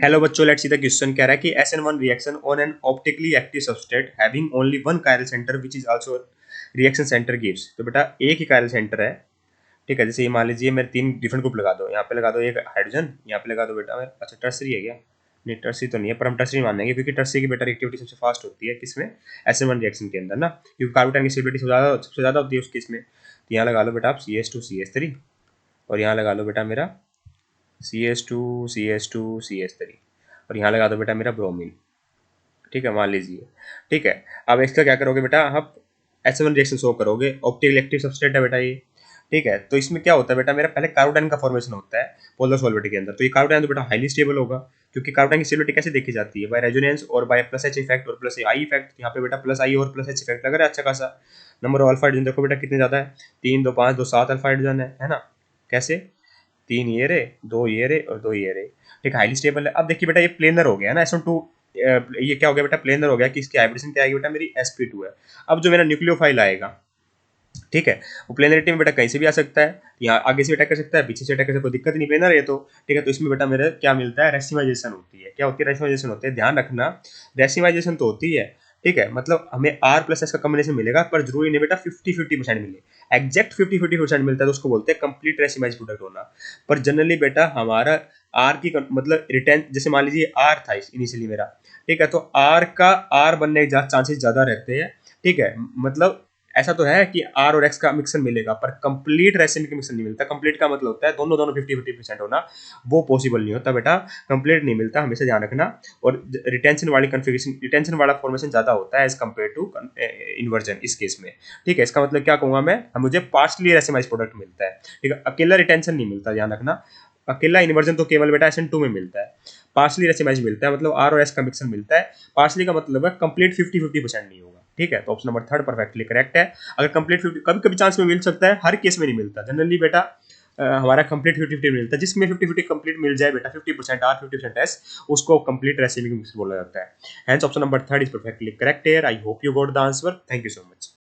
Hello बच्चों, let's see the question. कह रहा है कि SN1 reaction on an optically active substrate having only one chiral centre which is also reaction centre gives. तो बेटा एक ही कायरल सेंटर है, ठीक है। जैसे ये मान लीजिए मेरे तीन डिफरेंट ग्रुप लगा दो, यहाँ पे लगा दो एक हाइड्रोजन, यहाँ पे लगा दो बेटा अच्छा टर्सरी है क्या? नहीं टर्सरी तो नहीं है, पर हम टर्सरी मानेंगे क्योंकि टर्सरी की बेटा रिएक्टिविटी सबसे फास्ट होती है किसमें? SN1 रिएक्शन के अंदर ना, क्योंकि कार्बन की स्टेबिलिटी सबसे ज़्यादा होती है उस केस में। तो यहाँ लगा लो बेटा आप CH2 CH3 और यहाँ लगा लो बेटा मेरा CH2 CH2 CH3 और यहाँ लगा दो बेटा मेरा ब्रोमीन, ठीक है मान लीजिए। ठीक है, अब इसका क्या करोगे बेटा, आप SN1 रिएक्शन शो करोगे, ऑप्टिकल एक्टिव सबस्ट्रेट है बेटा ये। ठीक है, तो इसमें क्या होता है बेटा, मेरा पहले कार्बोडाइन का फॉर्मेशन होता है पोलर सॉल्वेंट के अंदर। तो ये कार्बोडाइन तो बेटा हाईली स्टेबल होगा, क्योंकि कार्बोडाइन की स्टेबिलिटी कैसे देखी जाती है? बाय रेजोनेंस और बाय प्लस H इफेक्ट और प्लस आई इफेक्ट। यहाँ पे बेटा प्लस आई और प्लस H इफेक्ट लग रहा है अच्छा खासा। नंबर ऑफ अल्फा हाइड्रोजन देखो बेटा कितने ज्यादा है, 3 2 5 2 7 अल्फा हाइड्रोजन है ना। कैसे? 3 ये रे, 2 ये रे और 2 ये रे। ठीक, हाईली स्टेबल है। अब देखिए बेटा ये प्लेनर हो गया ना SN2, ये क्या हो गया बेटा, प्लेनर हो गया कि इसकी हाइब्रिडेशन क्या आएगी बेटा, मेरी sp2 है। अब जो मेरा न्यूक्लियोफाइल आएगा, ठीक है, वो प्लेनरिटी में बेटा कहीं से भी आ सकता है, यहाँ आगे से अटैक कर सकता है, पीछे से अटैक कर सकता है, कोई दिक्कत नहीं, प्लेनर है तो। ठीक है, तो इसमें बेटा मेरे क्या मिलता है, रेसिमाइजेशन होती है। क्या होती है? रेसिमाइजेशन होती है। ध्यान रखना, रेसिमाइजेशन तो होती है, ठीक है, मतलब हमें R+S का कॉम्बिनेशन मिलेगा, पर जरूरी नहीं बेटा 50-50% मिले। एग्जैक्ट 50-50% मिलता है तो उसको बोलते हैं कंप्लीट रेसिमाइज प्रोडक्ट होना। पर जनरली बेटा हमारा आर की मतलब रिटेन, जैसे मान लीजिए R था इनिशियली मेरा, ठीक है, तो R का R बनने के चांसेस ज्यादा रहते हैं। ठीक है, मतलब ऐसा तो है कि R और X का मिक्सर मिलेगा, पर कंप्लीट रेसिमिक मिक्सर नहीं मिलता। कंप्लीट का मतलब होता है दोनों दोनों 50-50% होना, वो पॉसिबल नहीं होता बेटा, कंप्लीट नहीं मिलता, हमेशा ध्यान रखना। और रिटेंशन वाली कन्फिगरेशन, रिटेंशन वाला फॉर्मेशन ज्यादा होता है एज कम्पेयर टू इन्वर्जन इस केस में। ठीक है, इसका मतलब क्या कहूंगा मैं, मुझे पार्शली रेसिमाइज प्रोडक्ट मिलता है, ठीक है, अकेला रिटेंशन नहीं मिलता, ध्यान रखना। अकेला इन्वर्जन तो केवल बेटा SN2 में मिलता है, पार्शली रेसिमाइज मिलता है, मतलब R और S का मिक्सर मिलता है। पार्शली का मतलब है कंप्लीट 50-50% नहीं होगा। ठीक है, तो ऑप्शन नंबर 3 परफेक्टली करेक्ट है। अगर कंप्लीट 50 कभी कभी चांस में मिल सकता है, हर केस में नहीं मिलता। जनरली बेटा हमारा कंप्लीट 50-50 मिलता है, जिसमें 50-50 कंप्लीट मिल जाए बेटा, 50% R 50% S, उसको कंप्लीट रेसिमिक मिक्सर बोला जाता है। Hence option number 3 is perfectly correct here. I hope you got the answer. Thank you so much.